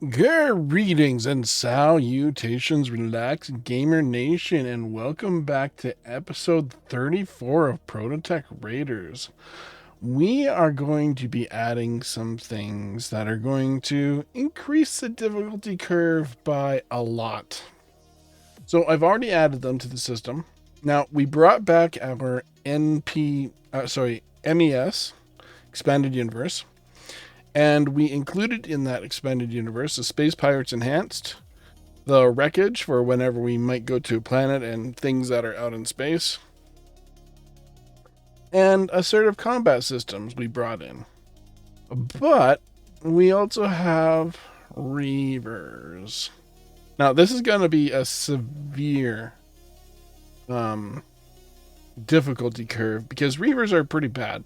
Greetings and salutations, relaxed gamer nation, and welcome back to episode 34 of Proto-Tech Raiders. We are going to be adding some things that are going to increase the difficulty curve by a lot. So I've already added them to the system. Now we brought back our MES, Expanded Universe. And we included in that expanded universe the Space Pirates Enhanced, the wreckage for whenever we might go to a planet and things that are out in space, and assertive combat systems we brought in. But we also have Reavers. Now, this is going to be a severe difficulty curve because Reavers are pretty bad.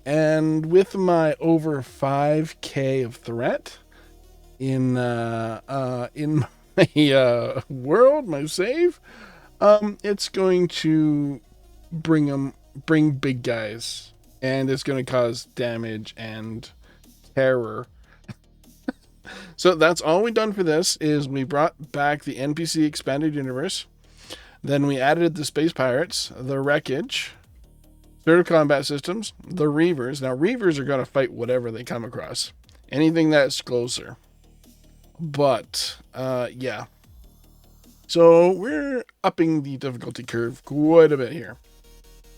And with my over 5k of threat in my world, my save, it's going to bring big guys, and it's going to cause damage and terror. So that's all we've done for this is we brought back the NPC expanded universe. Then we added the space pirates, the wreckage, assertive combat systems, the Reavers. Now, Reavers are going to fight whatever they come across. Anything that's closer. But, yeah. So, we're upping the difficulty curve quite a bit here.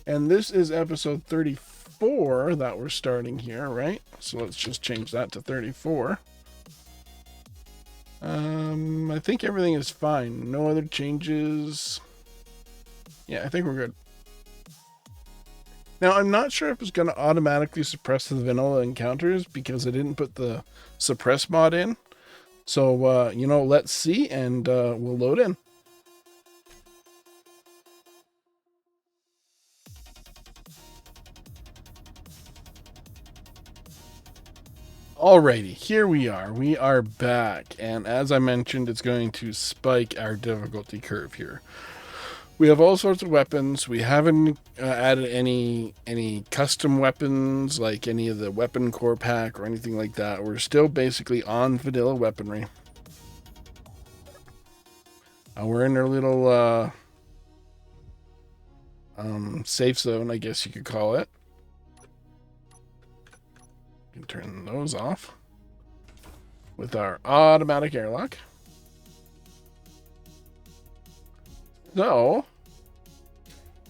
And this is episode 34 that we're starting here, right? So, let's just change that to 34. I think everything is fine. No other changes. Yeah, I think we're good. Now, I'm not sure if it's going to automatically suppress the vanilla encounters because I didn't put the suppress mod in. So, let's see, and we'll load in. Alrighty, here we are. We are back, and as I mentioned, it's going to spike our difficulty curve here. We have all sorts of weapons. We haven't added any custom weapons, like any of the weapon core pack or anything like that. We're still basically on vanilla weaponry. We're in our little safe zone, I guess you could call it. You can turn those off with our automatic airlock. So,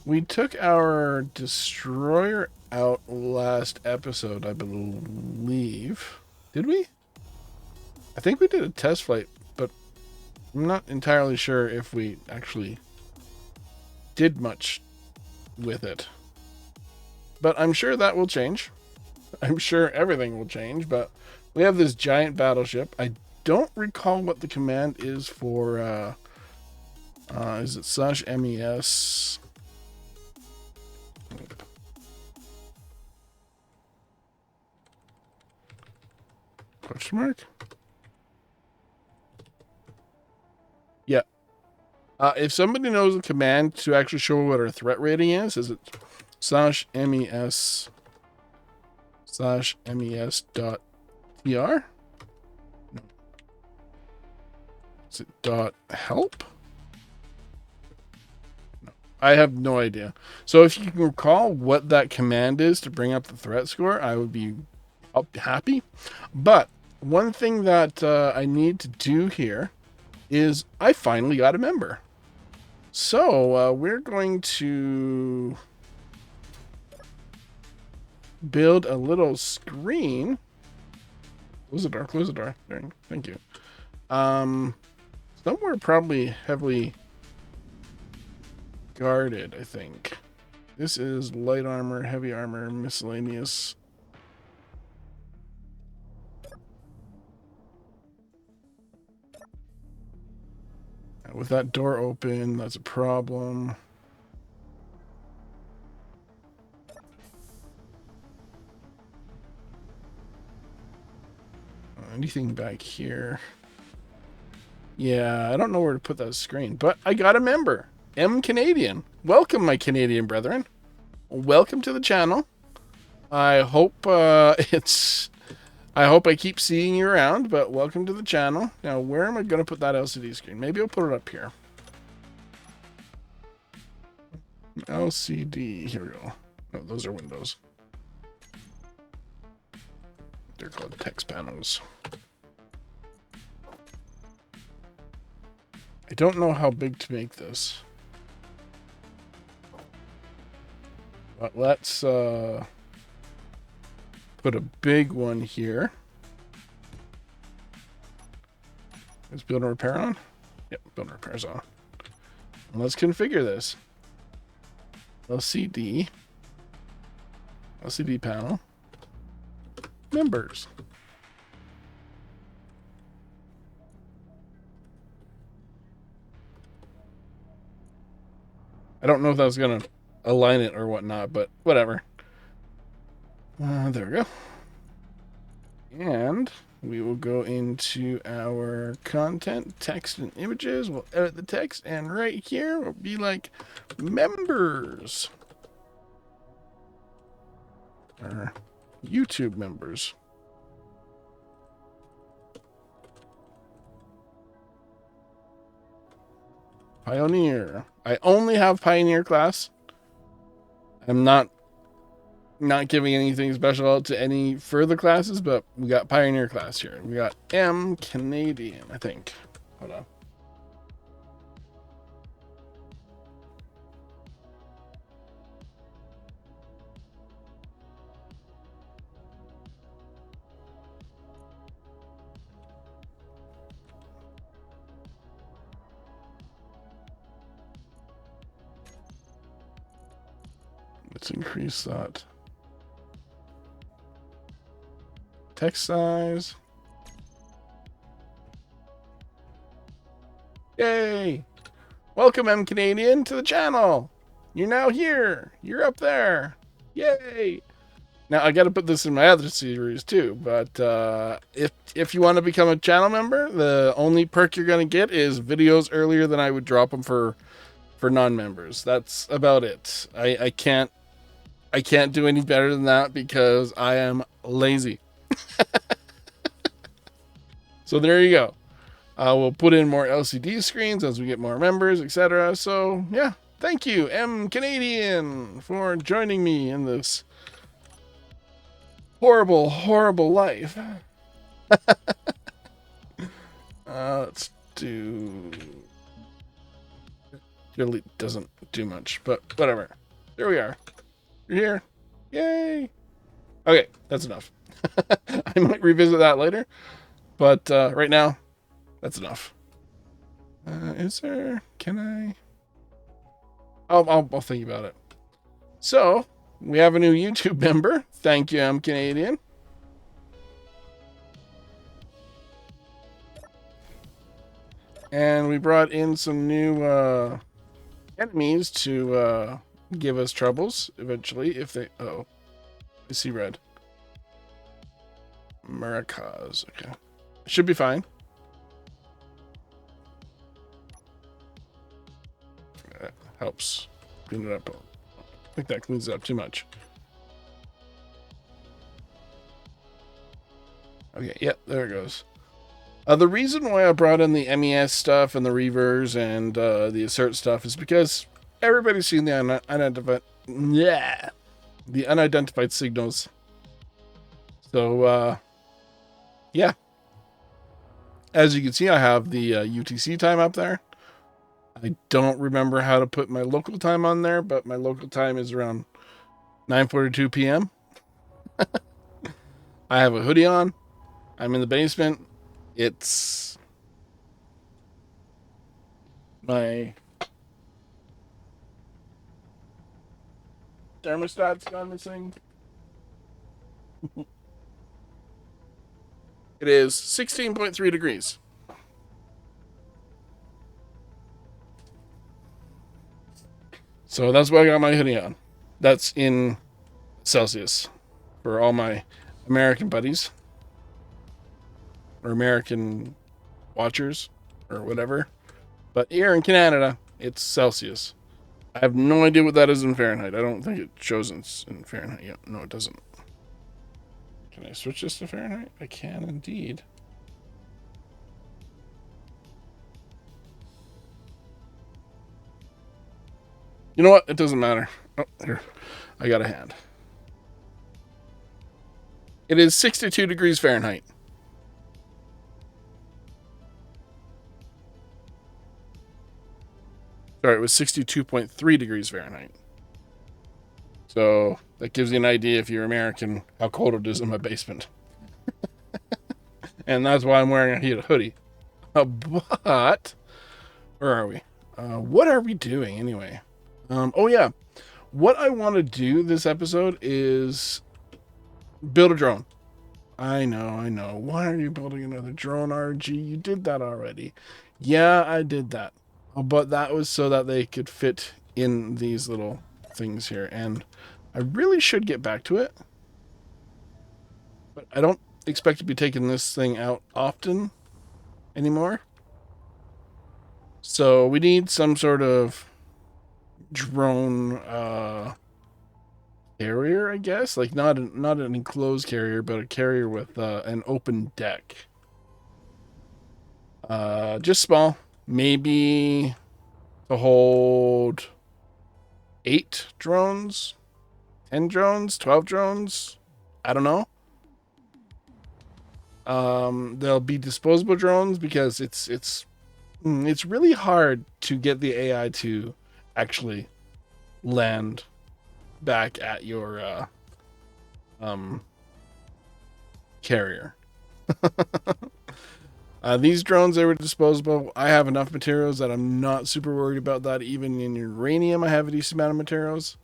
we took our destroyer out last episode, I believe. Did we? I think we did a test flight, but I'm not entirely sure if we actually did much with it. But I'm sure that will change. I'm sure everything will change, but we have this giant battleship. I don't recall what the command is for... is it /MES? Question mark? Yeah. If somebody knows the command to actually show what our threat rating is it /MES /MES.tr? No. Is it .help? I have no idea. So if you can recall what that command is to bring up the threat score, I would be happy. But one thing that I need to do here is I finally got a member. So we're going to build a little screen. Close the door, close the door. There, thank you. Somewhere probably heavily guarded, I think. This is light armor, heavy armor, miscellaneous. With that door open, that's a problem. Anything back here? Yeah, I don't know where to put that screen, but I got a member. M Canadian. Welcome, my Canadian brethren. Welcome to the channel. I hope it's I hope I keep seeing you around, but welcome to the channel. Now, where am I going to put that LCD screen? Maybe I'll put it up here. LCD. Here we go. No, those are windows. They're called text panels. I don't know how big to make this. But let's put a big one here. Is build and repair on? Yep, build and repair's on. And let's configure this. LCD panel. Members. I don't know if that was going to align it or whatnot, but whatever. There we go. And we will go into our content, text and images. We'll edit the text, and right here will be like members. Or YouTube members. Pioneer. I only have Pioneer class. I'm not giving anything special out to any further classes, but we got Pioneer class here. We got M Canadian, I think. Hold on. Let's increase that. Text size. Yay! Welcome, M Canadian, to the channel. You're now here. You're up there. Yay! Now I got to put this in my other series too. But if you want to become a channel member, the only perk you're gonna get is videos earlier than I would drop them for non-members. That's about it. I can't do any better than that because I am lazy. So there you go. We'll put in more LCD screens as we get more members, etc. So yeah, thank you, M Canadian, for joining me in this horrible, horrible life. Let's do. Really doesn't do much, but whatever. There we are. You're here. Yay. Okay, that's enough. I might revisit that later, but right now, that's enough. Is there? Can I? I'll think about it. So we have a new YouTube member. Thank you, M Canadian. And we brought in some new enemies to give us troubles eventually if they. Oh, I see red. Maracas. Okay, should be fine. That helps clean it up. I think that cleans it up too much. Okay, yep, there it goes. The reason why I brought in the MES stuff and the Reavers and the Assert stuff is because everybody's seen the unidentified signals. So, yeah. As you can see, I have the UTC time up there. I don't remember how to put my local time on there, but my local time is around 9:42 p.m. I have a hoodie on. I'm in the basement. It's my thermostat's gone missing. It is 16.3 degrees. So that's why I got my hoodie on. That's in Celsius for all my American buddies or American watchers or whatever. But here in Canada, it's Celsius. I have no idea what that is in Fahrenheit. I don't think it shows in Fahrenheit yet. No, it doesn't. Can I switch this to Fahrenheit? I can indeed. You know what? It doesn't matter. Oh, here. I got a hand. It is 62 degrees Fahrenheit. Sorry, it was 62.3 degrees Fahrenheit. So that gives you an idea, if you're American, how cold it is in my basement. And that's why I'm wearing a hoodie. But where are we? What are we doing anyway? Oh yeah, what I want to do this episode is build a drone. I know. Why are you building another drone, RG? You did that already. Yeah, I did that. But that was so that they could fit in these little things here. And I really should get back to it. But I don't expect to be taking this thing out often anymore. So we need some sort of drone carrier, I guess. Like not an enclosed carrier, but a carrier with an open deck. Just small. Maybe to hold 8 drones, 10 drones, 12 drones. I don't know. There'll be disposable drones because it's really hard to get the AI to actually land back at your carrier. These drones, they were disposable. I have enough materials that I'm not super worried about that. Even in uranium, I have a decent amount of materials.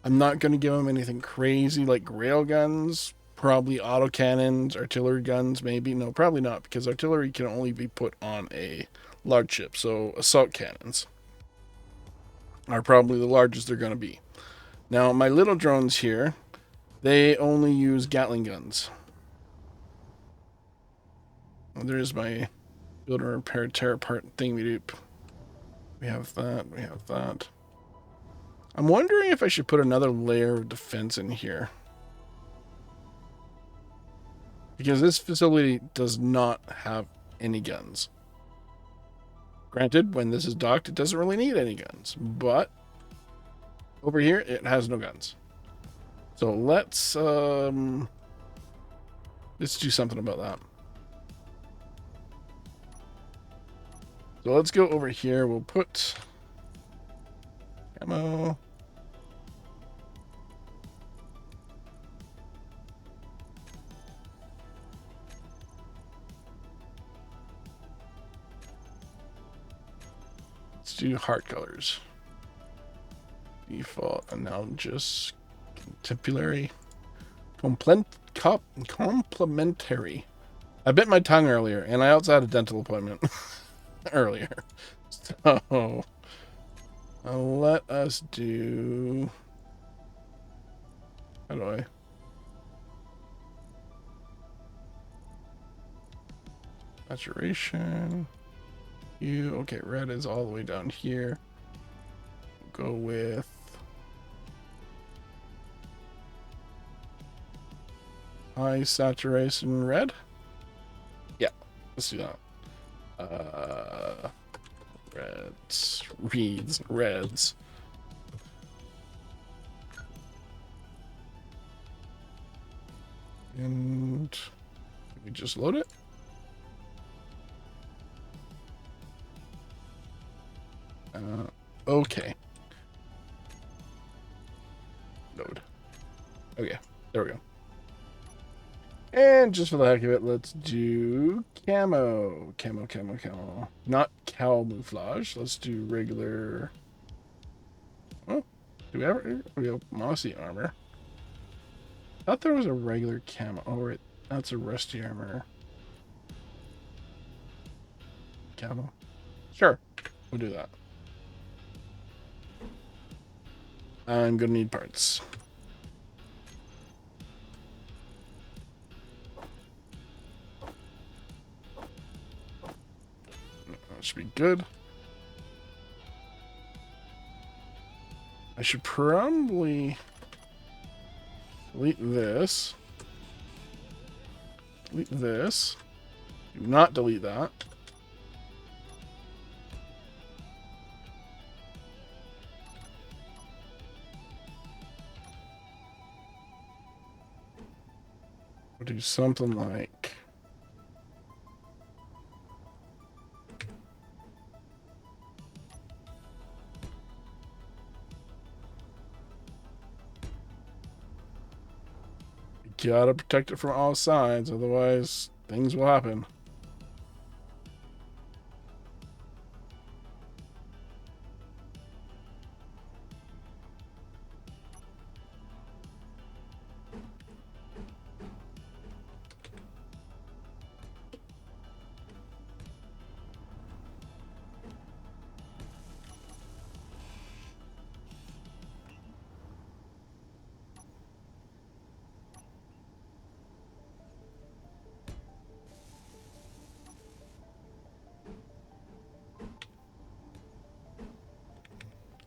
I'm not going to give them anything crazy like rail guns. Probably autocannons, artillery guns, maybe. No, probably not, because artillery can only be put on a large ship. So assault cannons are probably the largest they're going to be. Now, my little drones here, they only use Gatling guns. There's my build and repair, tear apart thingy-doop. We have that. We have that. I'm wondering if I should put another layer of defense in here. Because this facility does not have any guns. Granted, when this is docked, it doesn't really need any guns. But over here, it has no guns. So let's do something about that. So let's go over here. We'll put ammo. Let's do heart colors. Default, and now just contemporary. Complementary. I bit my tongue earlier, and I also had a dental appointment earlier. So let us do. How do I? Saturation. Okay, red is all the way down here. Go with high saturation red. Yeah, let's do that. Reds. And can we just load it? Okay. Load. Okay, there we go. And just for the heck of it, let's do camo. Camo. Not camouflage. Let's do regular. Oh, do we have mossy armor? I thought there was a regular camo. Oh, right. That's a rusty armor. Camo. Sure. We'll do that. I'm gonna need parts. That should be good. I should probably delete this. Delete this. Do not delete that. We'll do something like... Gotta protect it from all sides, otherwise things will happen.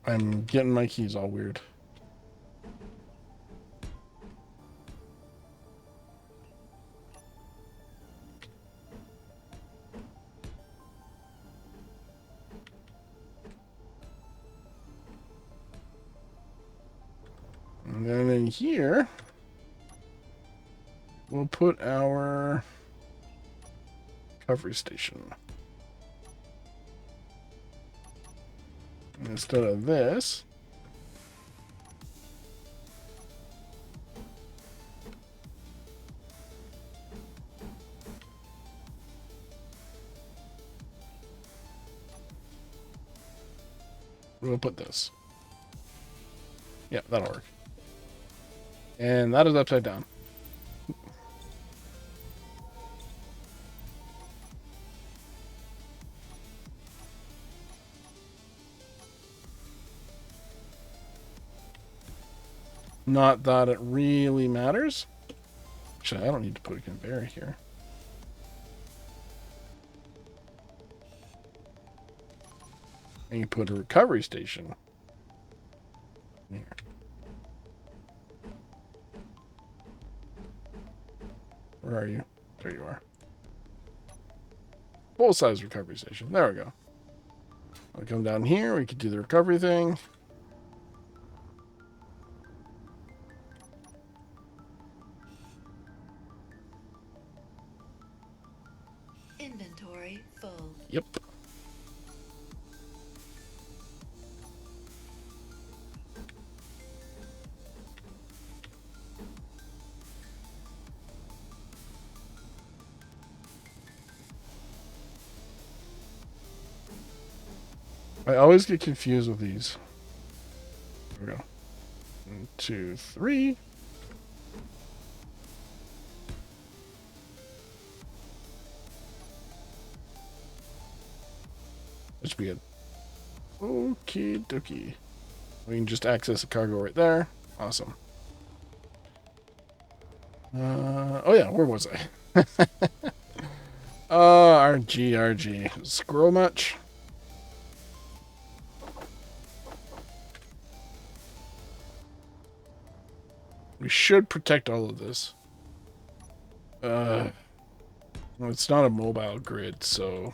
I'm getting my keys all weird. And then in here, we'll put our recovery station. And instead of this, we'll put this. Yeah, that'll work. And that is upside down. Not that it really matters. Actually, I don't need to put a conveyor here. And you put a recovery station here. Where are you? There you are. Full-size recovery station. There we go. I'll come down here. We could do the recovery thing. Inventory full. Yep. I always get confused with these. There we go. 1, 2, 3. That should be good. Okie dokie. We can just access the cargo right there. Awesome. Oh yeah, where was I? RG. Squirrel much? We should protect all of this. Well, it's not a mobile grid, so...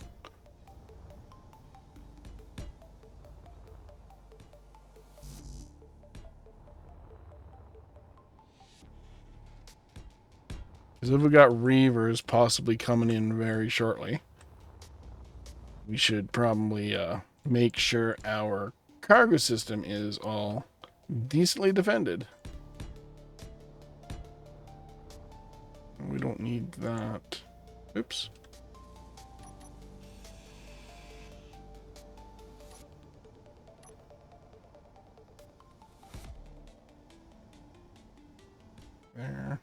Because if we got Reavers possibly coming in very shortly, we should probably make sure our cargo system is all decently defended. We don't need that. Oops. There.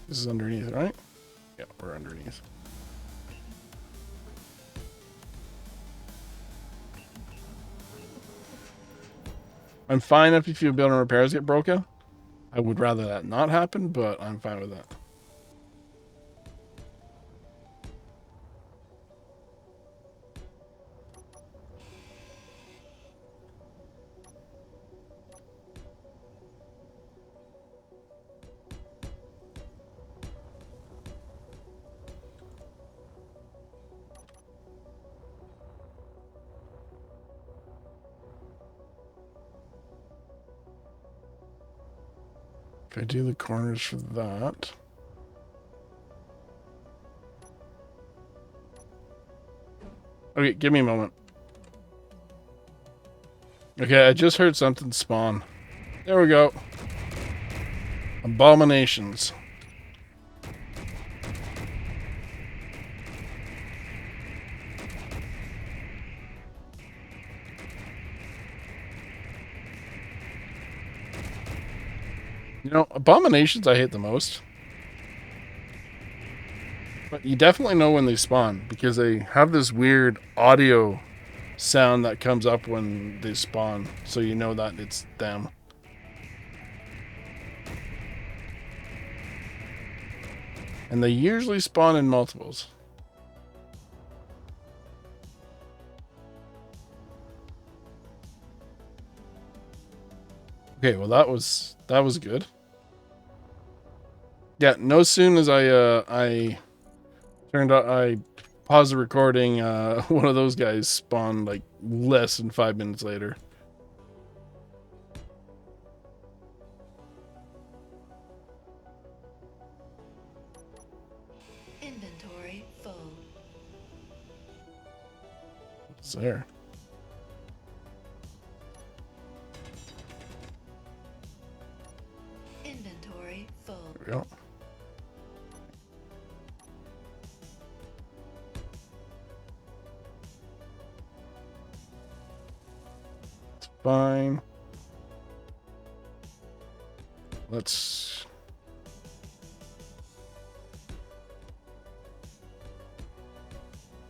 This is underneath, right? Yeah, we're underneath. I'm fine if a few building repairs get broken. I would rather that not happen, but I'm fine with that. If I do the corners for that. Okay, give me a moment. Okay, I just heard something spawn. There we go. Abominations. You know, abominations I hate the most. But you definitely know when they spawn because they have this weird audio sound that comes up when they spawn, so you know that it's them. And they usually spawn in multiples. Okay, well that was good. Yeah, no soon as I paused the recording, one of those guys spawned like less than 5 minutes later. Inventory full. What's there? Inventory full. There we go. It's fine. Let's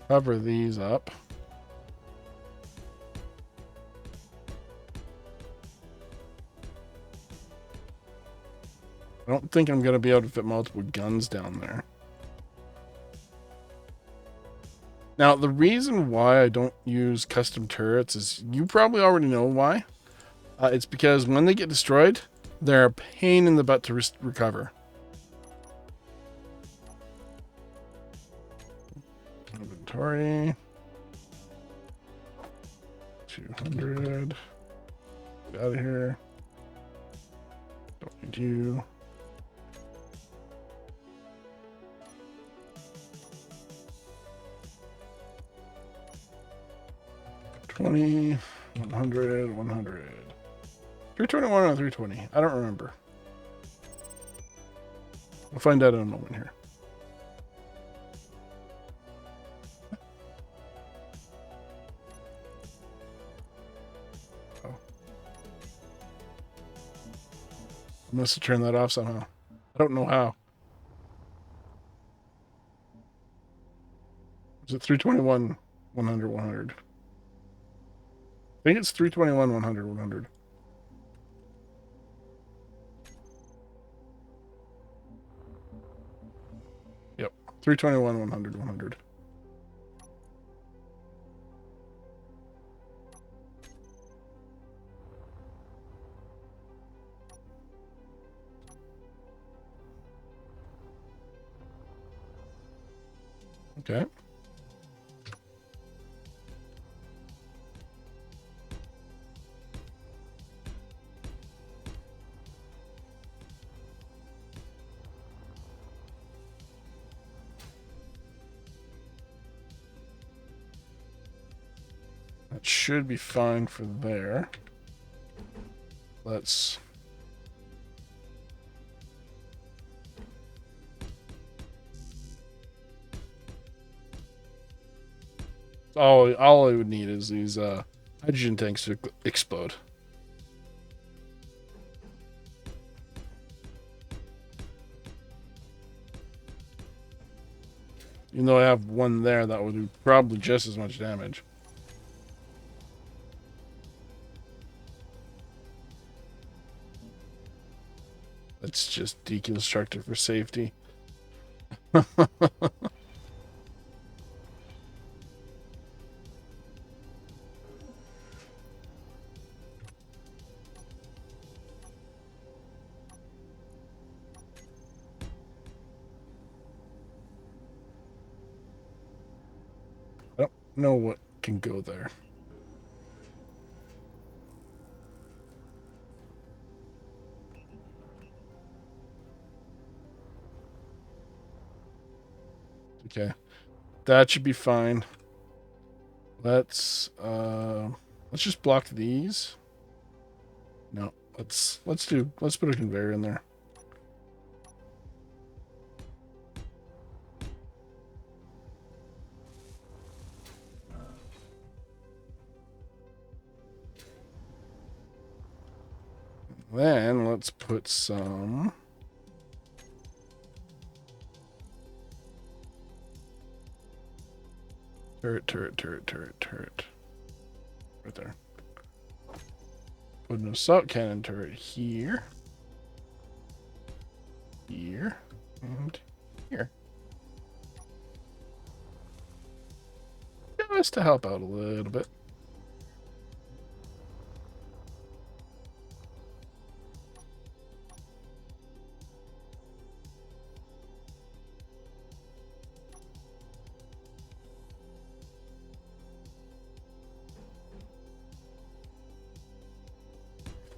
cover these up. I don't think I'm going to be able to fit multiple guns down there. Now, the reason why I don't use custom turrets is you probably already know why. It's because when they get destroyed, they're a pain in the butt to recover. Inventory. 200. Get out of here. Don't need you. $20, 100, 100. 321 or 320? I don't remember. We'll find out in a moment here. Oh. I must have turned that off somehow. I don't know how. Is it 321, 100, 100? I think it's 321, 100, 100. Yep. 321, 100, 100. Okay. That should be fine for there. Let's... all I would need is these hydrogen tanks to explode. Even though I have one there, that would do probably just as much damage. Let's just deconstruct it for safety. I don't know what can go there. Okay. That should be fine. Let's just block these. No, let's put a conveyor in there. Then let's put some turret. Right there. Put an assault cannon turret here. Here. And here. Just to help out a little bit.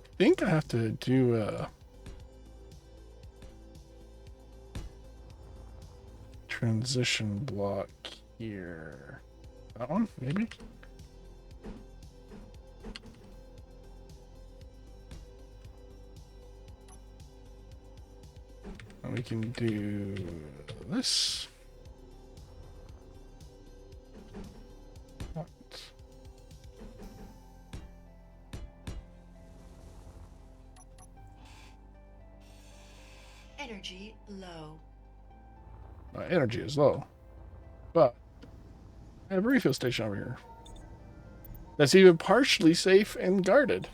I think I have to do a transition block here. That one, maybe? And we can do this. Energy low. My energy is low. But I have a refill station over here. That's even partially safe and guarded.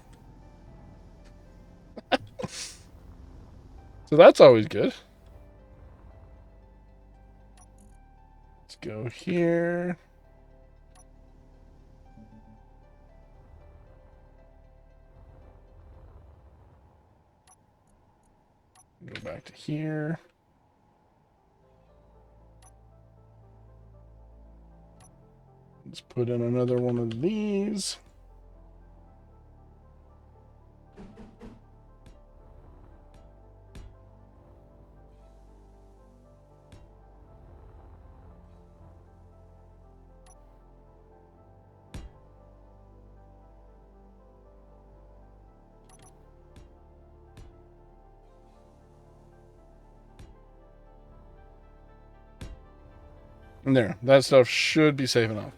So that's always good. Let's go here. Go back to here. Let's put in another one of these. And there, that stuff should be safe enough.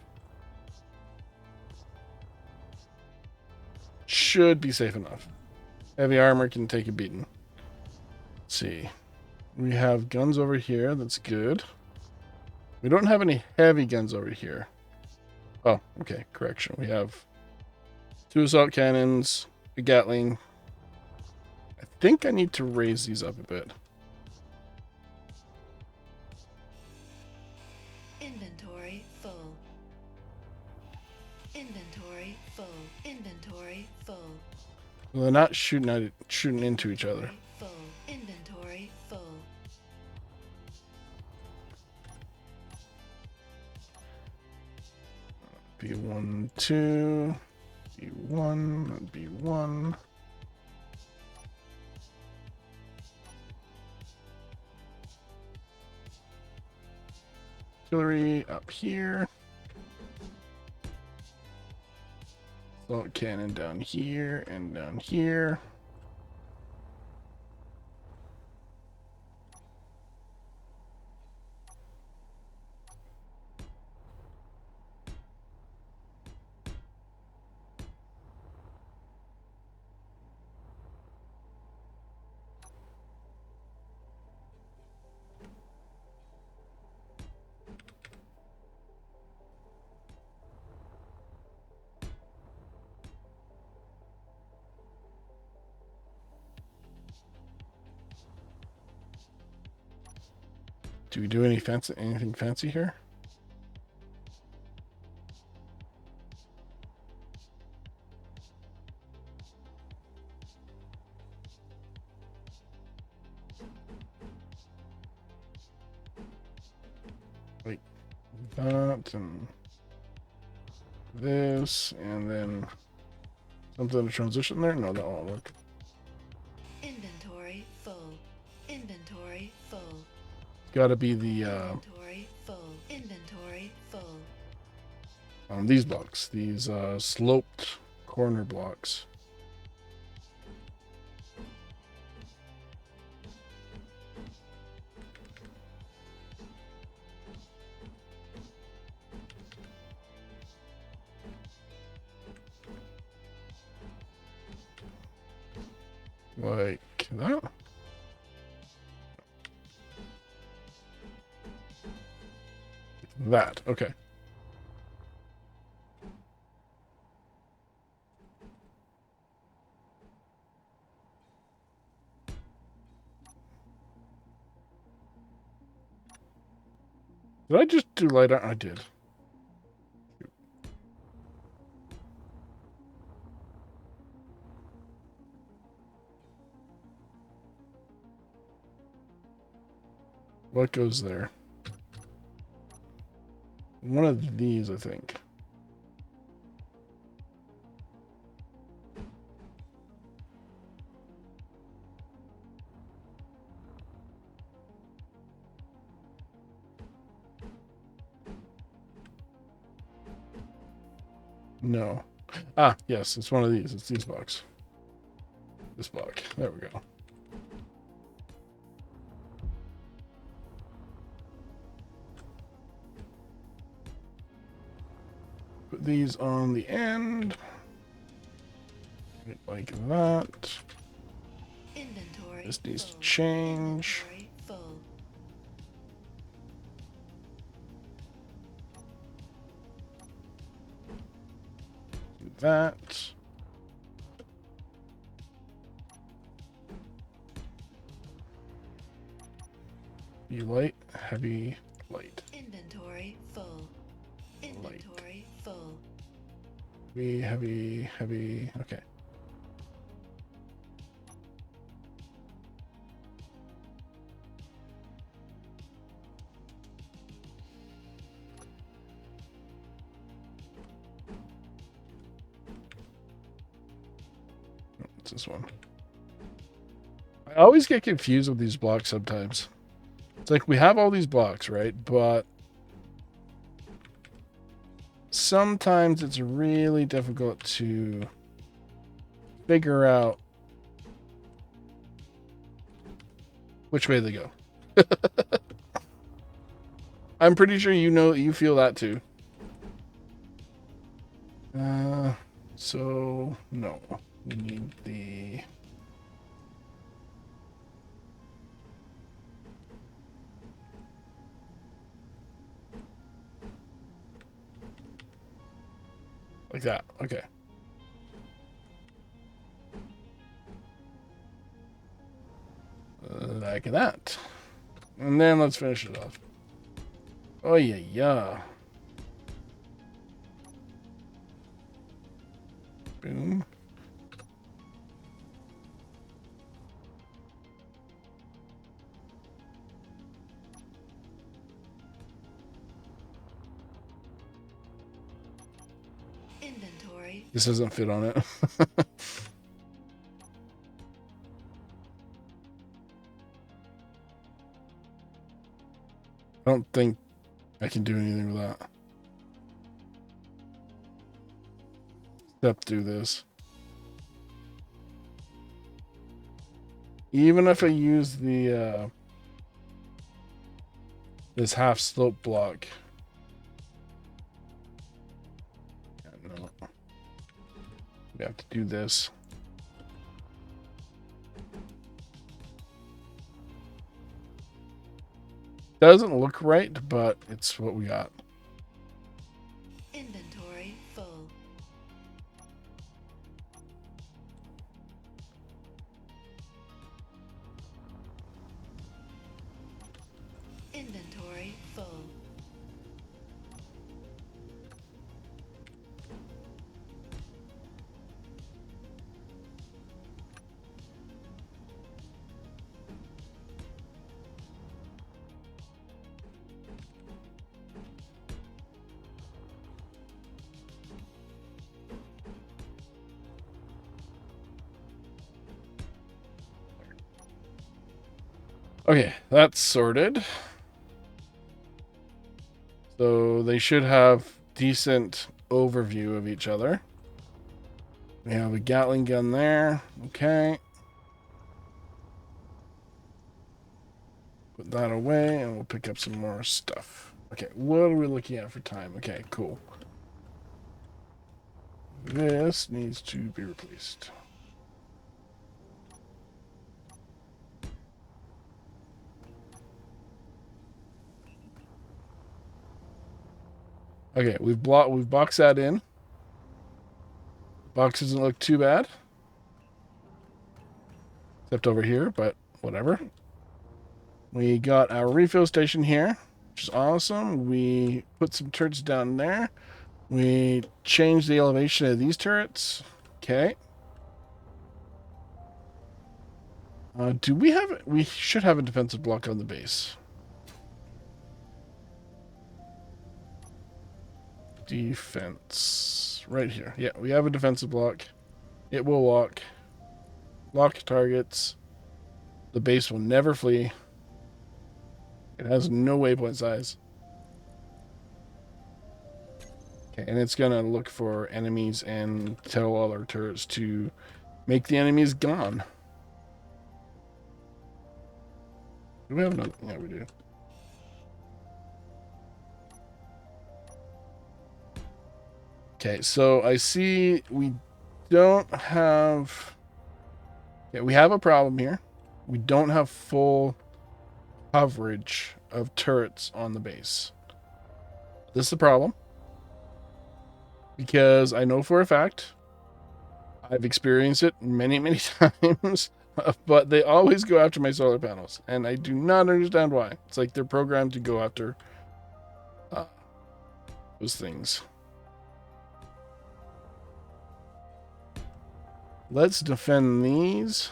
Should be safe enough. Heavy armor can take a beating. Let's see. We have guns over here. That's good. We don't have any heavy guns over here. Oh, okay. Correction. We have 2 assault cannons, a Gatling. I think I need to raise these up a bit. Inventory full. Inventory full. Inventory full. Well, they're not shooting into each other. Full. Inventory full. B1, 2. B1, B1. Artillery up here. Assault cannon down here and down here. Do we do anything fancy here? Like that and this, and then something to transition there? No, that won't work. Inventory full. Inventory full. Gotta be the Inventory full. Inventory full. On these blocks, these sloped corner blocks. Like that. That, okay. Did I just do light iron? I did. What goes there? One of these, I think. No. Ah, yes, it's one of these. It's these blocks. This block. There we go. Put these on the end. Like that. Inventory This needs to full. change. Inventory full. Do that. Be light, heavy, light. Inventory full. Inventory full. Heavy, heavy, heavy. Okay. What's this one? I always get confused with these blocks sometimes. It's like we have all these blocks, right? But sometimes it's really difficult to figure out which way they go. I'm pretty sure you feel that too. So no, we need the like that. Okay. Like that. And then let's finish it off. Oh yeah, yeah. Boom. Inventory. This doesn't fit on it. I don't think I can do anything with that. Except do this. Even if I use the this half slope block. Yeah, no. We have to do this. Doesn't look right, but it's what we got. Inventory full. Inventory full. Okay, that's sorted. So they should have decent overview of each other. We have a Gatling gun there. Okay. Put that away and we'll pick up some more stuff. Okay, what are we looking at for time? Okay, cool. This needs to be replaced. Okay, we've boxed that in. Box doesn't look too bad. Except over here, but whatever. We got our refill station here, which is awesome. We put some turrets down there. We changed the elevation of these turrets. Okay. Do we have... We should have a defensive block on the base. Defense. Right here. Yeah, we have a defensive block. It will walk. Lock targets. The base will never flee. It has no waypoint size. Okay, and it's going to look for enemies and tell all our turrets to make the enemies gone. Do we have another? Yeah, we do. Okay, so I see we don't have... Okay, we have a problem here. We don't have full coverage of turrets on the base. This is a problem. Because I know for a fact, I've experienced it many, many times, but they always go after my solar panels. And I do not understand why. It's like they're programmed to go after those things. Let's defend these.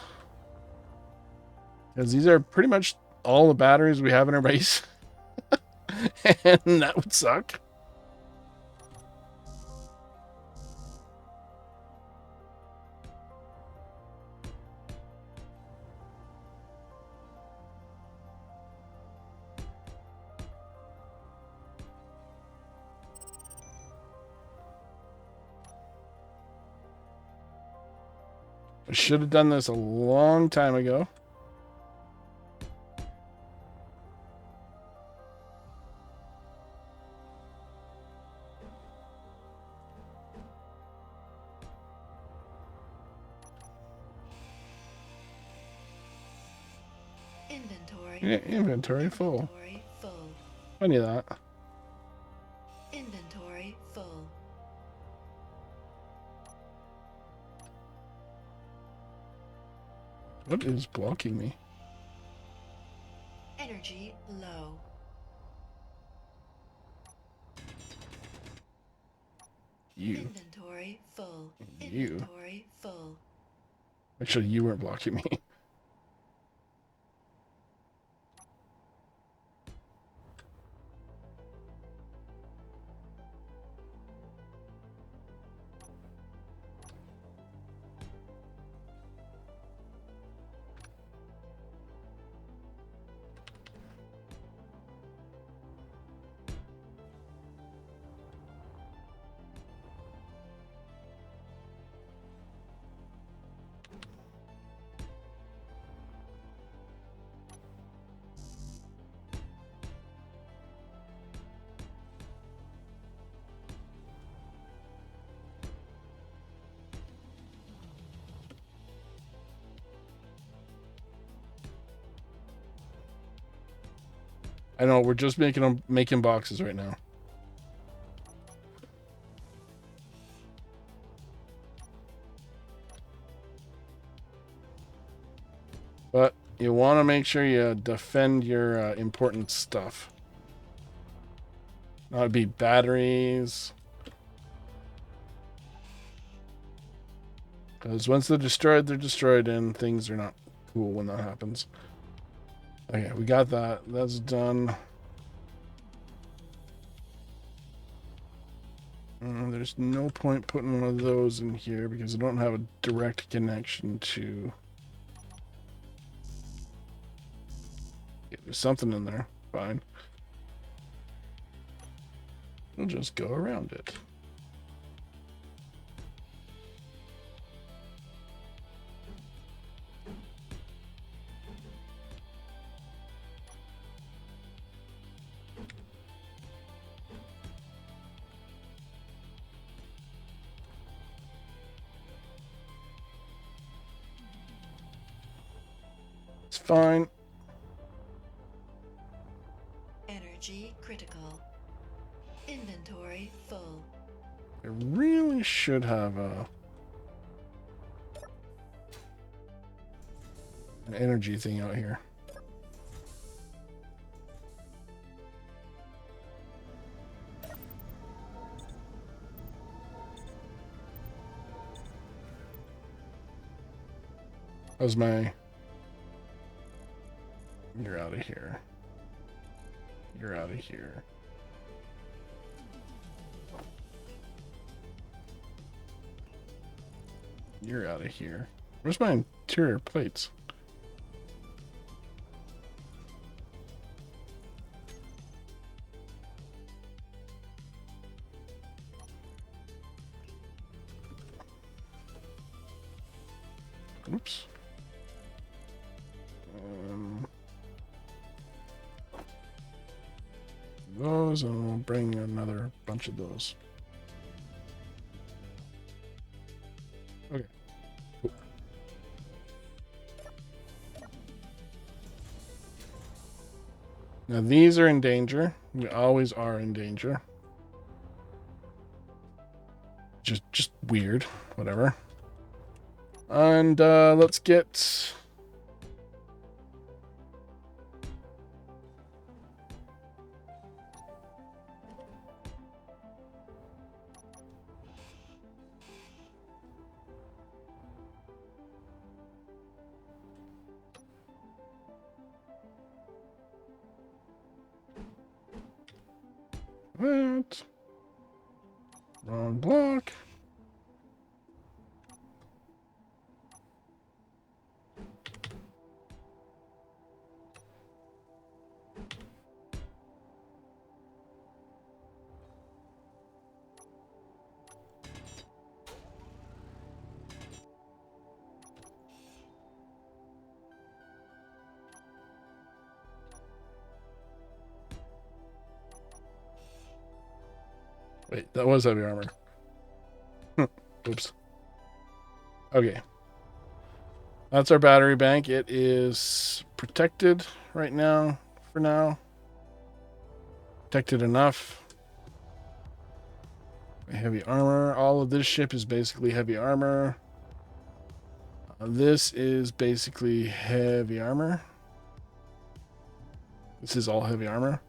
Because these are pretty much all the batteries we have in our base. And that would suck. I should have done this a long time ago. Inventory. Yeah, inventory full. Inventory full. Plenty of that. Inventory full. What is blocking me? Energy low. You. Inventory full. You. Inventory full. Actually, you weren't blocking me. I know, we're just making boxes right now. But you want to make sure you defend your important stuff. That would be batteries. Because once they're destroyed, and things are not cool when that happens. Okay, we got that. That's done. There's no point putting one of those in here because I don't have a direct connection to... Yeah, there's something in there. Fine. We'll just go around it. It's fine. Energy critical. Inventory full. I really should have an energy thing out here. How's my... You're out of here. You're out of here. You're out of here. Where's my interior plates? Oops. Those, and we'll bring another bunch of those. Okay. Cool. Now these are in danger. We always are in danger. Just weird. Whatever. And let's get... that. Wrong block. Wait, that was heavy armor. Oops. Okay. That's our battery bank. It is protected right now, for now. Protected enough. Heavy armor. All of this ship is basically heavy armor. This is basically heavy armor. This is all heavy armor.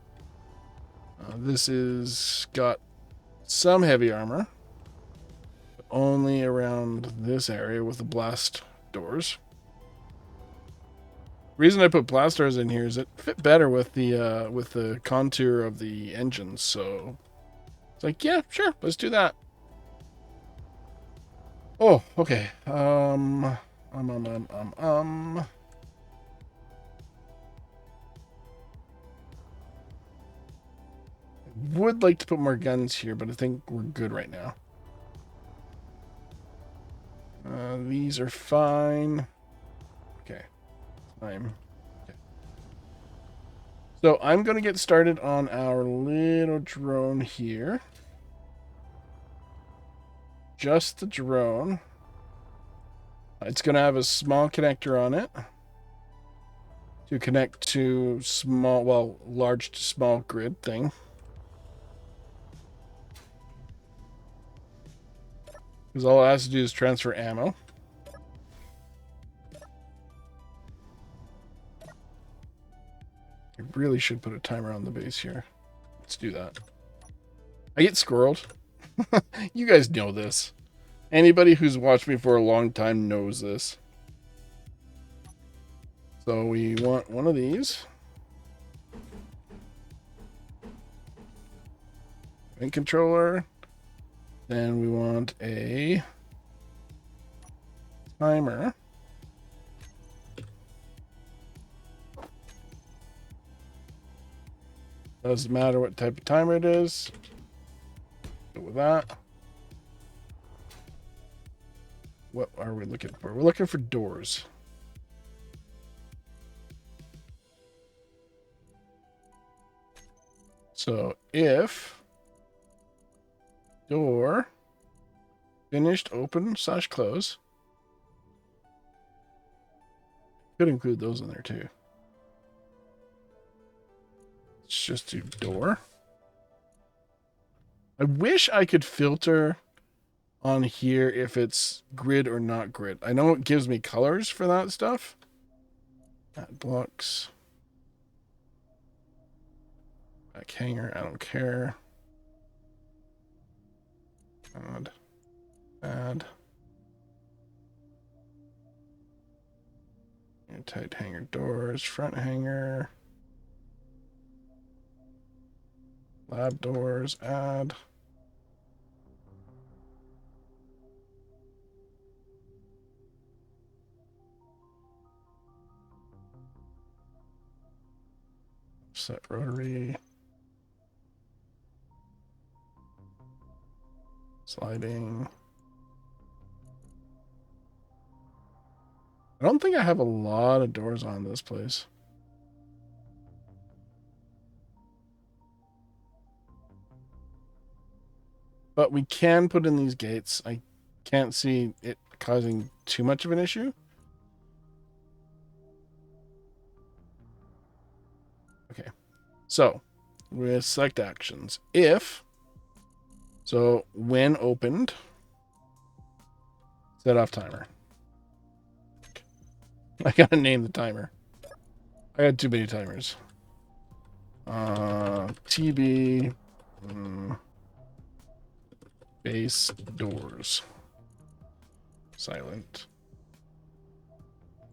This is got some heavy armor. But only around this area with the blast doors. Reason I put blast doors in here is it fit better with the contour of the engines, so it's like, yeah, sure, let's do that. Oh, okay. Would like to put more guns here, but I think we're good right now. These are fine. Okay. Okay. So I'm going to get started on our little drone here. Just the drone. It's going to have a small connector on it to connect to small, well, large to small grid thing. Because all it has to do is transfer ammo. I really should put a timer on the base here. Let's do that. I get squirreled. You guys know this. Anybody who's watched me for a long time knows this. So we want one of these. Main controller. Then we want a timer. Doesn't matter what type of timer it is. Go with that. What are we looking for? We're looking for doors. So if door finished, open / close. Could include those in there too. Let's just do door. I wish I could filter on here if it's grid or not grid. I know it gives me colors for that stuff. Add blocks. Back hanger, I don't care. Add. Tight hanger doors, front hanger. Lab doors, add. Set rotary. Sliding. I don't think I have a lot of doors on this place. But we can put in these gates. I can't see it causing too much of an issue. Okay. So, we select actions. So when opened, set off timer. I gotta name the timer. I got too many timers. TB base doors. Silent.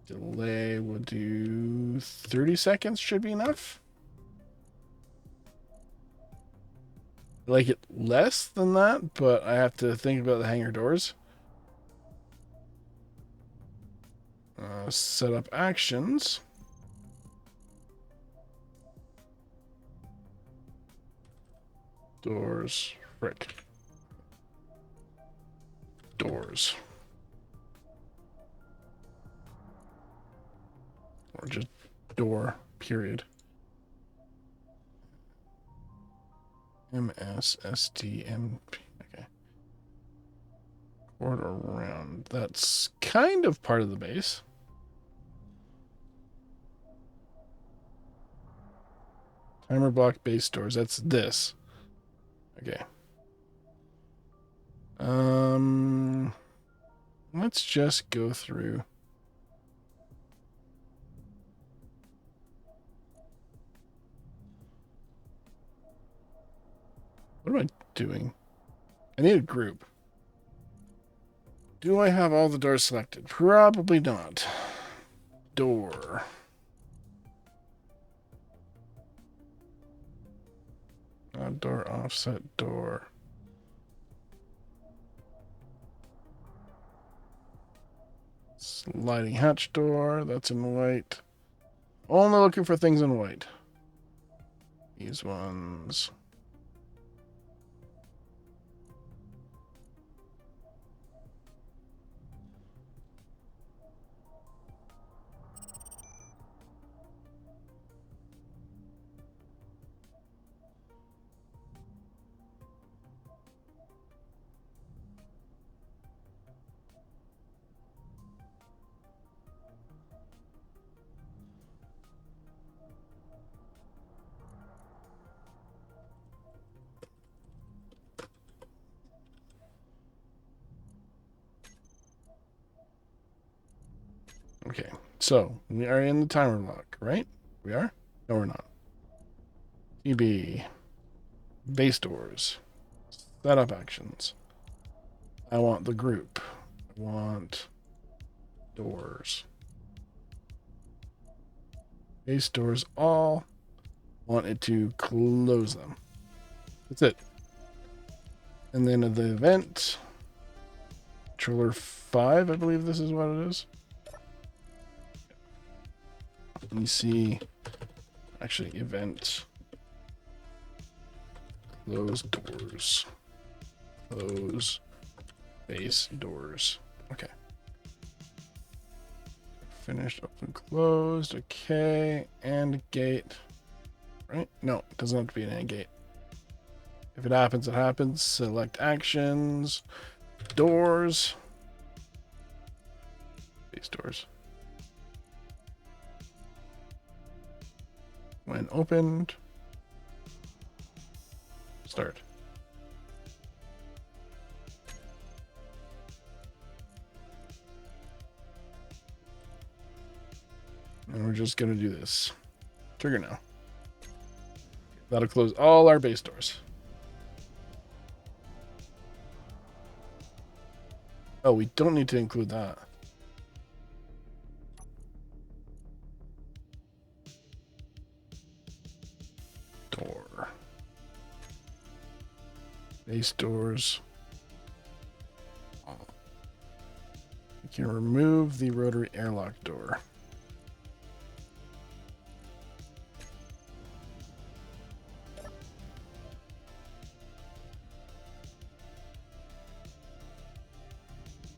Delay will do 30 seconds, should be enough. I like it less than that, but I have to think about the hanger doors. Set up actions. Doors. Frick. Doors. Or just door, period. MSSTMP. Okay. Quarter round. That's kind of part of the base. Timer block base doors. That's this. Okay. Let's just go through. What am I doing? I need a group. Do I have all the doors selected? Probably not. Door. Door offset door. Sliding hatch door. That's in white. Only looking for things in white. These ones. Okay, so we are in the timer block, right? We are? No, we're not. TB. Base doors. Setup actions. I want the group. I want doors. Base doors all. Want it to close them. That's it. And then the event. Controller 5, I believe this is what it is. Let me see. Actually, event. Close doors. Close base doors. Okay. Finished, open, closed. Okay. And gate. Right? No, it doesn't have to be an and gate. If it happens, it happens. Select actions. Doors. Base doors. When opened, start. And we're just going to do this. Trigger now. That'll close all our base doors. Oh, we don't need to include that. Door. Base doors. We can remove the rotary airlock door.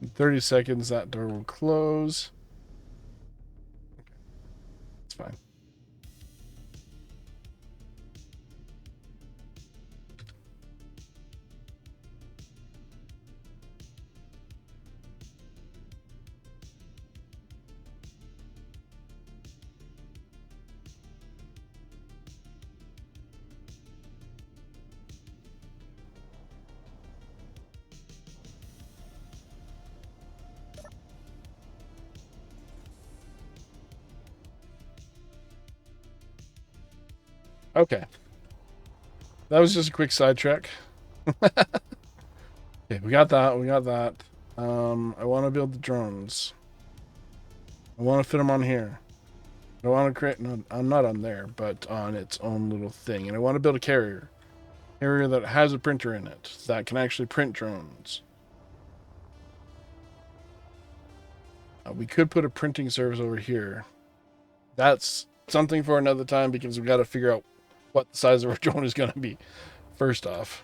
In 30 seconds, that door will close. Okay. It's fine. Okay. That was just a quick sidetrack. Okay, we got that. We got that. I want to build the drones. I want to fit them on here. I want to create... No, I'm not on there, but on its own little thing. And I want to build a carrier. Carrier that has a printer in it that can actually print drones. We could put a printing service over here. That's something for another time because we've got to figure out what the size of our drone is going to be. First off.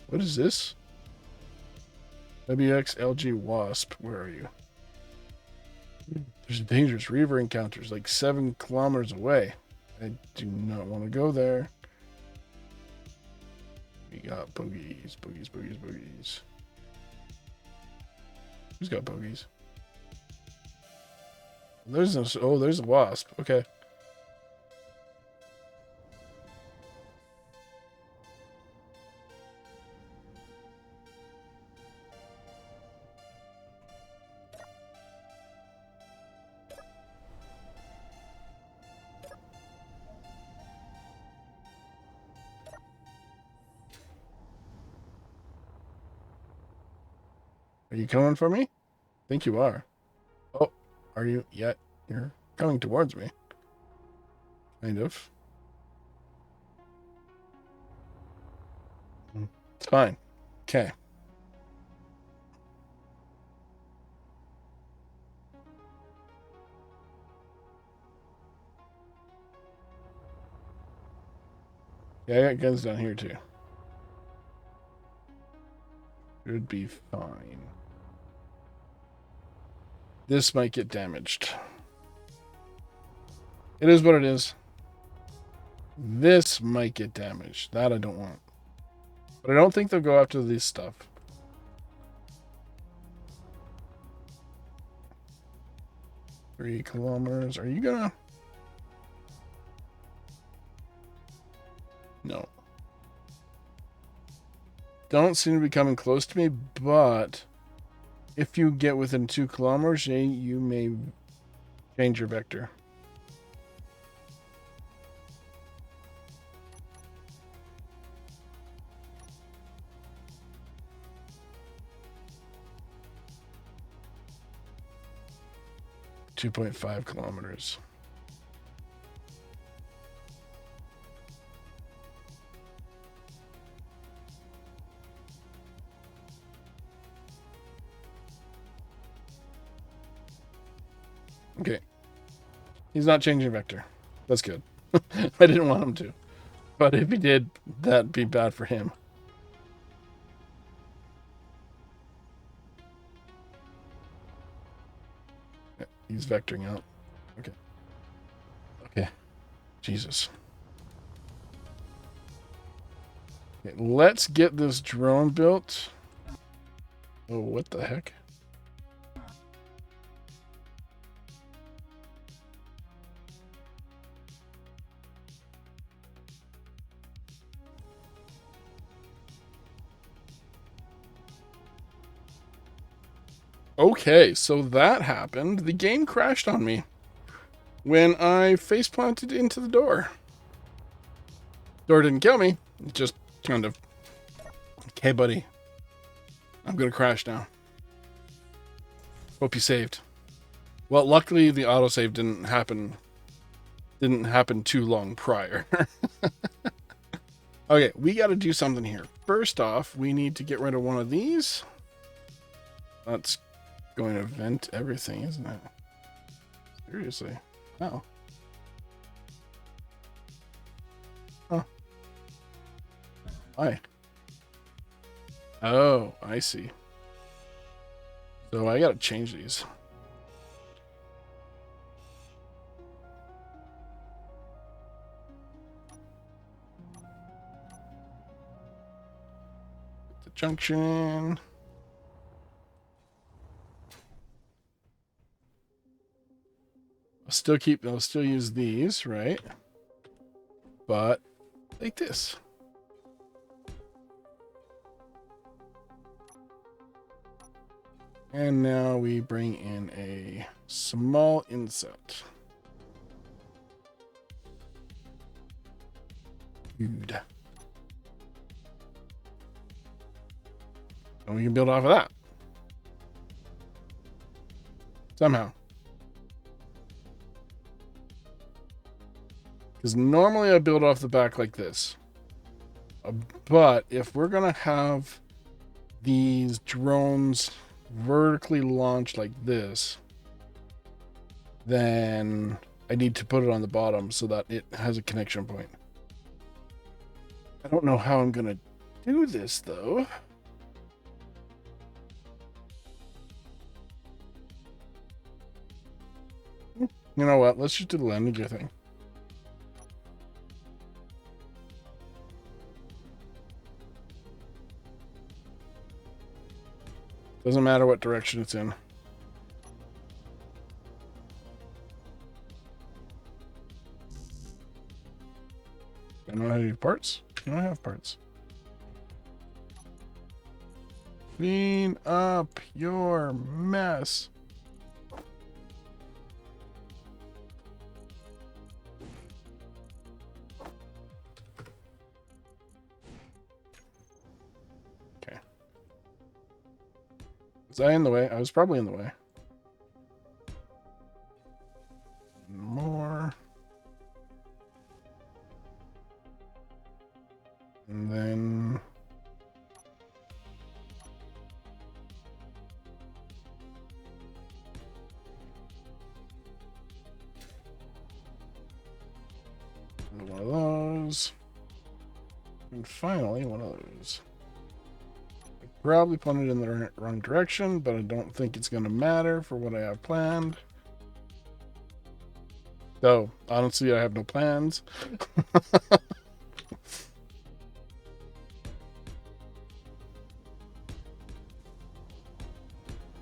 What is this? WXLG Wasp. Where are you? There's dangerous Reaver encounters like 7 kilometers away. I do not want to go there. We got bogeys, bogeys, bogeys, bogeys. Who's got bogeys? There's no... Oh, there's a wasp. Okay. Are you coming for me? I think you are. Oh, are you? Yeah, you're coming towards me. Kind of. It's fine. Okay. Yeah, I got guns down here too. Should be fine. This might get damaged. It is what it is. This might get damaged. That I don't want. But I don't think they'll go after this stuff. Three kilometers. Are you gonna... No. Don't seem to be coming close to me, but if you get within 2 kilometers, you may change your vector. .5 kilometers. Okay. He's not changing vector. That's good. I didn't want him to. But if he did, that'd be bad for him. Yeah, he's vectoring out. Okay. Okay. Jesus. Okay, let's get this drone built. Oh, what the heck? Okay, so that happened. The game crashed on me when I face planted into the door. Door didn't kill me. It just kind of... Okay, buddy. I'm gonna crash now. Hope you saved. Well, luckily the autosave didn't happen too long prior. Okay, we got to do something here. First off, we need to get rid of one of these. That's going to vent everything, isn't it? Seriously. Oh. Huh. Why? Oh, I see. So I got to change these. The junction. I'll still use these, right? But like this. And now we bring in a small inset. Dude. And we can build off of that. Somehow. Because normally I build off the back like this. But if we're going to have these drones vertically launched like this, then I need to put it on the bottom so that it has a connection point. I don't know how I'm going to do this, though. You know what? Let's just do the landing gear thing. Doesn't matter what direction it's in. I don't know how to do parts. I don't have parts. Clean up your mess. Okay. Was I in the way? I was probably in the way. More. And then... one of those. And finally, one of those. I probably put it in the wrong direction, but I don't think it's going to matter for what I have planned. So, honestly, I have no plans.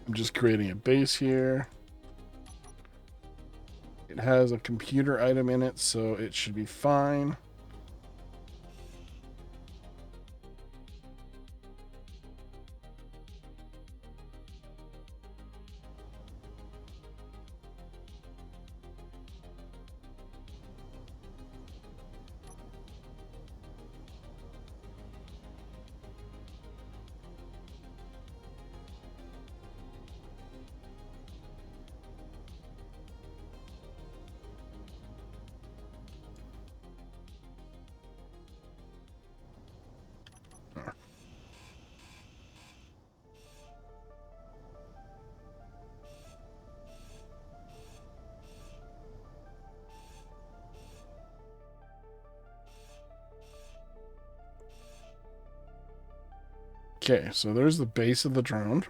I'm just creating a base here. It has a computer item in it, so it should be fine. Okay, so there's the base of the drone.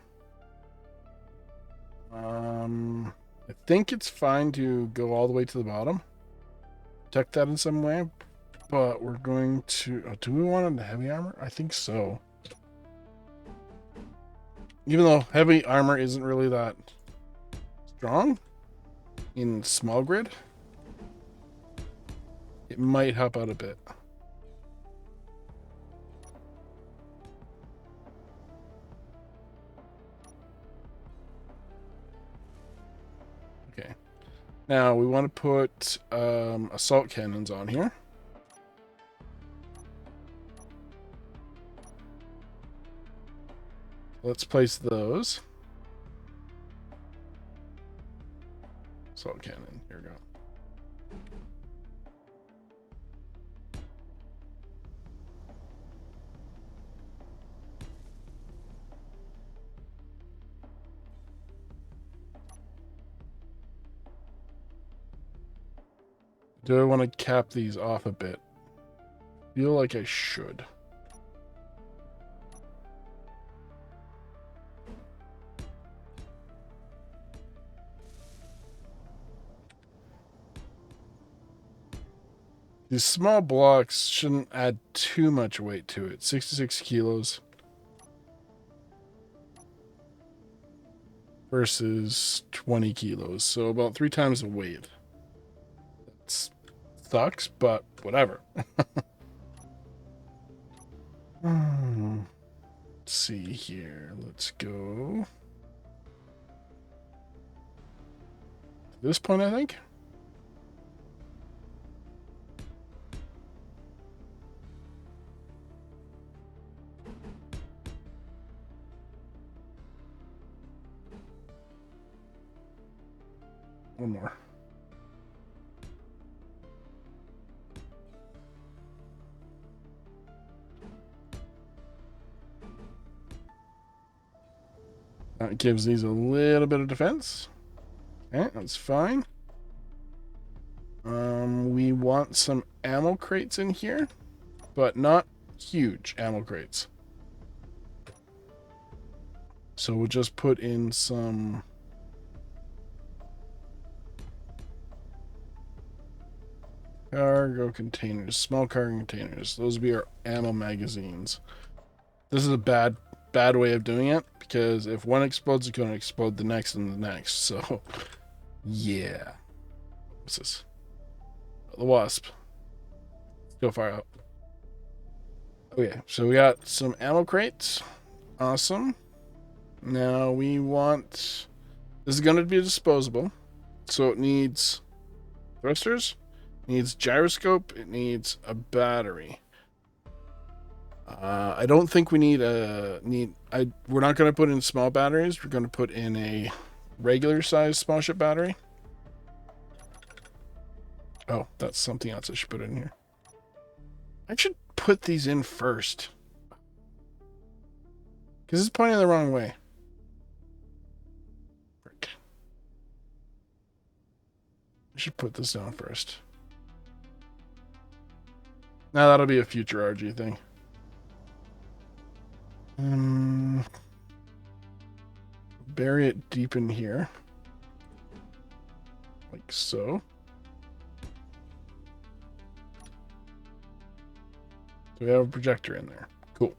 I think it's fine to go all the way to the bottom. Protect that in some way. But we're going to... do we want a heavy armor? I think so. Even though heavy armor isn't really that strong in small grid, it might help out a bit. Okay. Now we want to put assault cannons on here. Let's place those. Assault cannon. Here we go. Do I want to cap these off a bit? Feel like I should. These small blocks shouldn't add too much weight to it. 66 kilos versus 20 kilos. So about 3 times the weight. That sucks, but whatever. Let's see here. Let's go to this point, I think. One more. That gives these a little bit of defense. Okay, that's fine. We want some ammo crates in here, but not huge ammo crates. So we'll just put in some cargo containers, small cargo containers. Those will be our ammo magazines. This is a bad way of doing it, because if one explodes, it's going to explode the next and the next. So, yeah. What's this? The wasp. Let's go fire out. Okay, so we got some ammo crates. Awesome. Now we want... This is going to be disposable. So it needs thrusters. It needs gyroscope. It needs a battery. I don't think we need a... we're not going to put in small batteries. We're going to put in a regular size small ship battery. Oh, that's something else I should put in here. I should put these in first, because it's pointing the wrong way. Frick. I should put this down first. Now that'll be a future RG thing. Bury it deep in here. Like so. So we have a projector in there. Cool.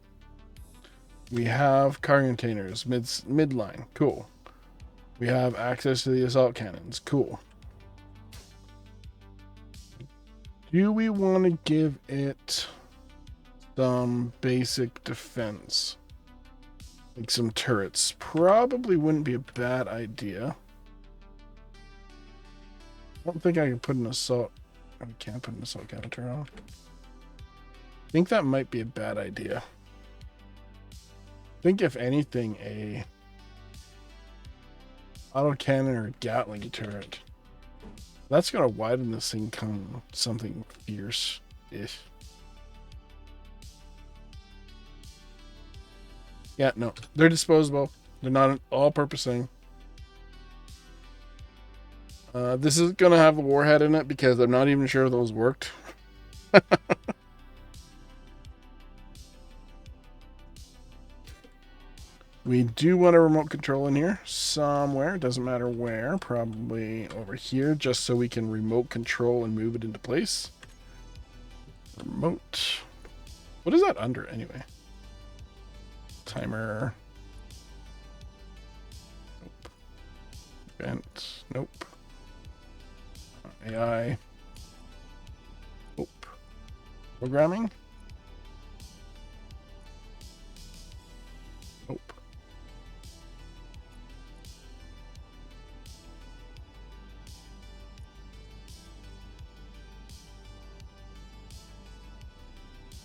We have cargo containers midline. Cool. We have access to the assault cannons. Cool. Do we want to give it some basic defense? Like some turrets. Probably wouldn't be a bad idea. I don't think I can put an assault... I can't put an assault cannon turret on. I think that might be a bad idea. I think if anything, a autocannon or a Gatling turret. That's gonna widen this thing come something fierce-ish. Yeah, no. They're disposable. They're not an all-purpose thing. This is gonna have a warhead in it because I'm not even sure if those worked. We do want a remote control in here somewhere. Doesn't matter where. Probably over here, just so we can remote control and move it into place. Remote. What is that under anyway? Timer. Nope. Event. Nope. AI. Nope. Programming. Nope.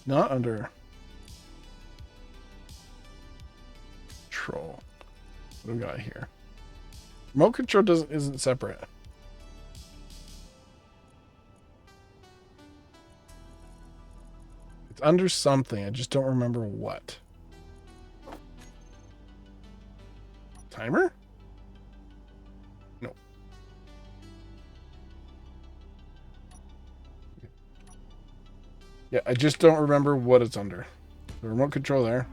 Not under control. What do we got here? Remote control isn't separate. It's under something. I just don't remember what. Timer? No. Yeah, I just don't remember what it's under. The remote control there.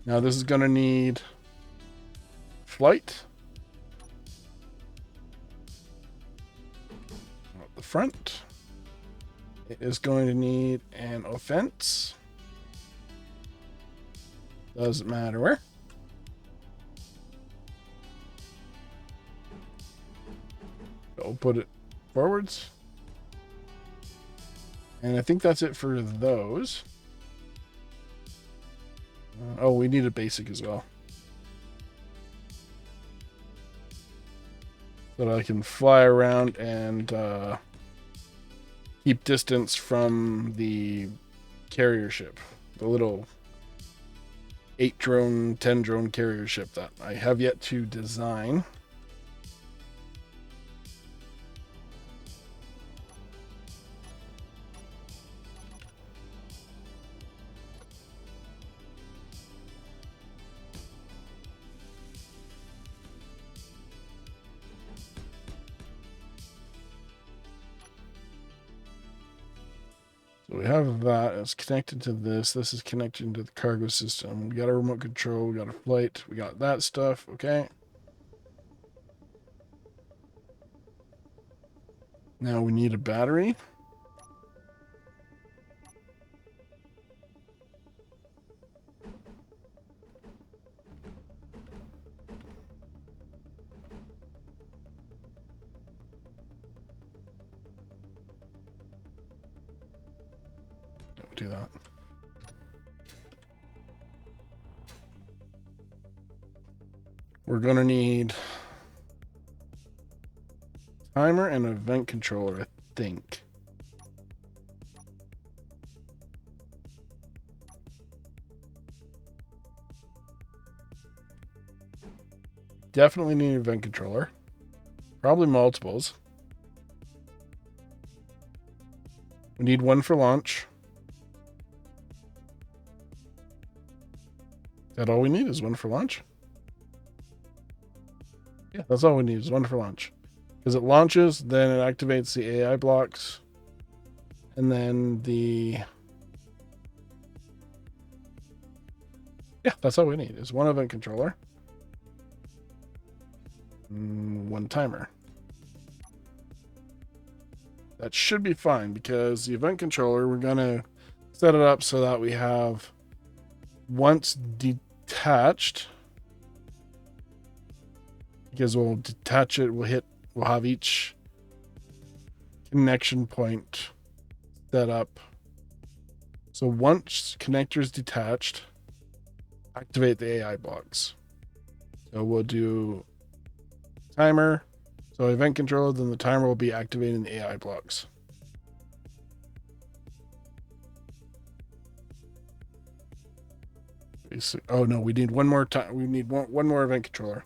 Now this is going to need flight. At the front. It is going to need an offense. Doesn't matter where. So put it forwards. And I think that's it for those. Oh, we need a basic as well. So that I can fly around and keep distance from the carrier ship. The little 8 drone, 10 drone carrier ship that I have yet to design. So we have that. It's connected to this. This is connected to the cargo system. We got a remote control. We got a flight. We got that stuff. Okay. Now we need a battery. Do that. We're gonna need timer and an event controller, I think. Definitely need an event controller. Probably multiples. We need one for launch. Is that all we need is one for launch? Yeah, that's all we need is one for launch. Because it launches, then it activates the AI blocks. And then the... Yeah, that's all we need is one event controller. One timer. That should be fine because the event controller, we're going to set it up so that we have once detached, because we'll detach it, we'll have each connection point set up. So once connector is detached, activate the AI blocks. So we'll do timer, so event controller, then the timer will be activating the AI blocks. Oh no, we need one more time. We need one more event controller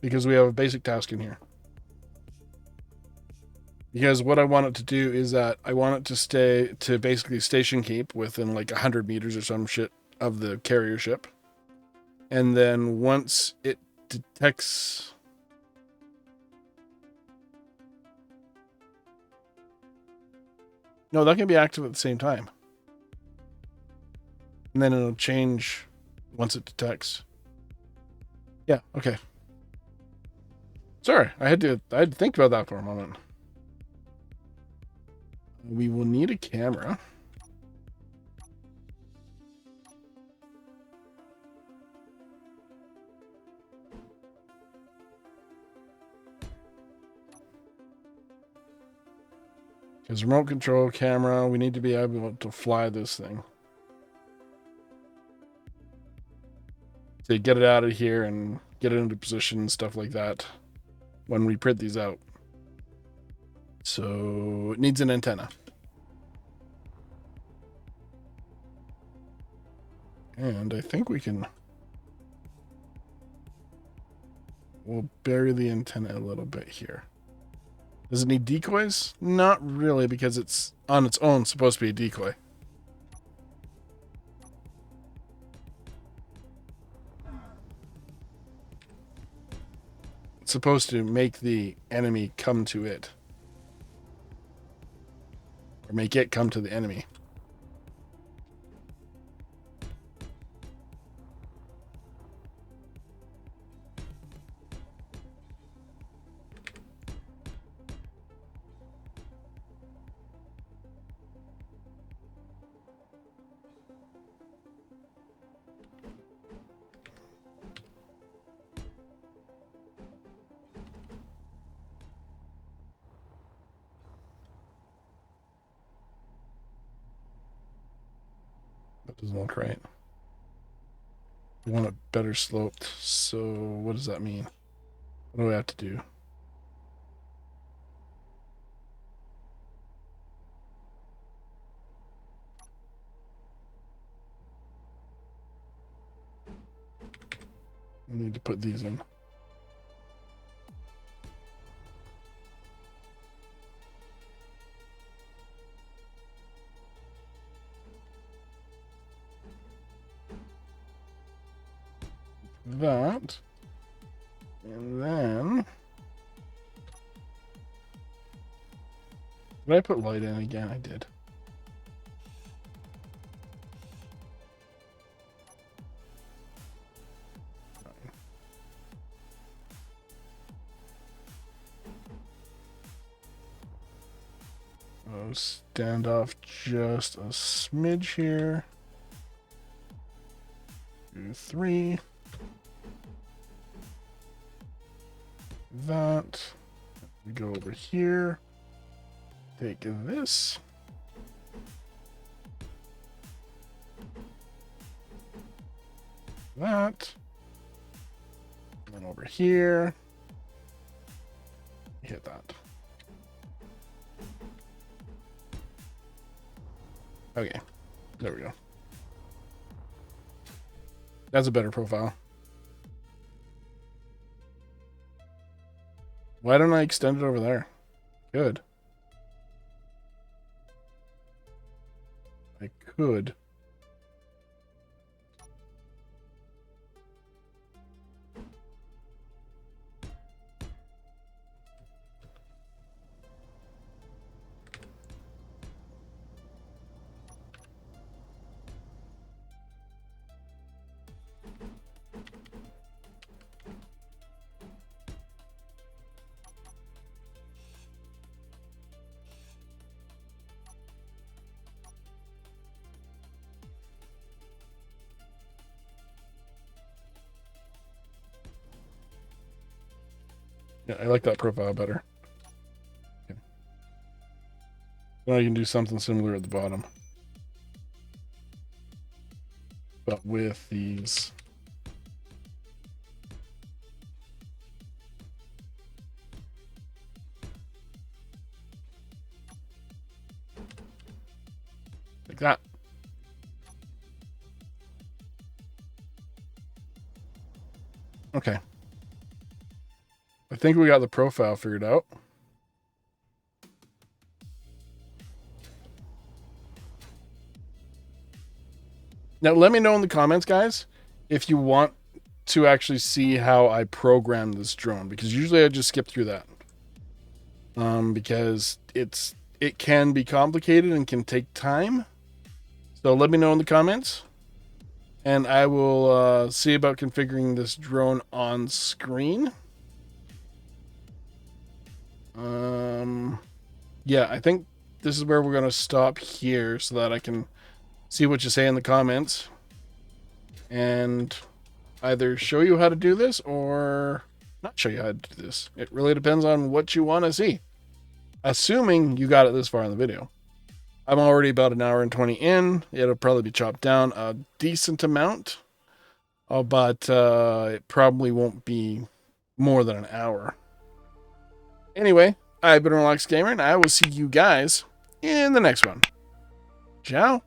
because we have a basic task in here. Because what I want it to do is that I want it to basically station keep within like 100 meters or some shit of the carrier ship. And then once it detects... No, that can be active at the same time. And then it'll change once it detects. Yeah, okay. Sorry, I had to think about that for a moment. We will need a camera. Because remote control camera, we need to be able to fly this thing. To get it out of here and get it into position and stuff like that when we print these out. So it needs an antenna. And I think we can... We'll bury the antenna a little bit here. Does it need decoys? Not really, because it's on its own supposed to be a decoy. It's supposed to make the enemy come to it. Or make it come to the enemy. That doesn't look right. We want it better sloped. So what does that mean? What do we have to do? We need to put these in. That. And then... Did I put light in again? I did. I'll stand off just a smidge here. 2, 3. That. We go over here. Take this. That. And then over here. Hit that. Okay. There we go. That's a better profile. Why don't I extend it over there? Good. I could. Yeah, I like that profile better. Okay. Now you can do something similar at the bottom. But with these. Like that. Okay. I think we got the profile figured out. Now, let me know in the comments, guys, if you want to actually see how I program this drone, because usually I just skip through that. Because it can be complicated and can take time. So let me know in the comments. And I will see about configuring this drone on screen. Yeah, I think this is where we're going to stop here so that I can see what you say in the comments. And either show you how to do this or not show you how to do this. It really depends on what you want to see. Assuming you got it this far in the video. I'm already about an hour and 20 in. It'll probably be chopped down a decent amount. But it probably won't be more than an hour. Anyway, I've been Relaxed Gamer, and I will see you guys in the next one. Ciao.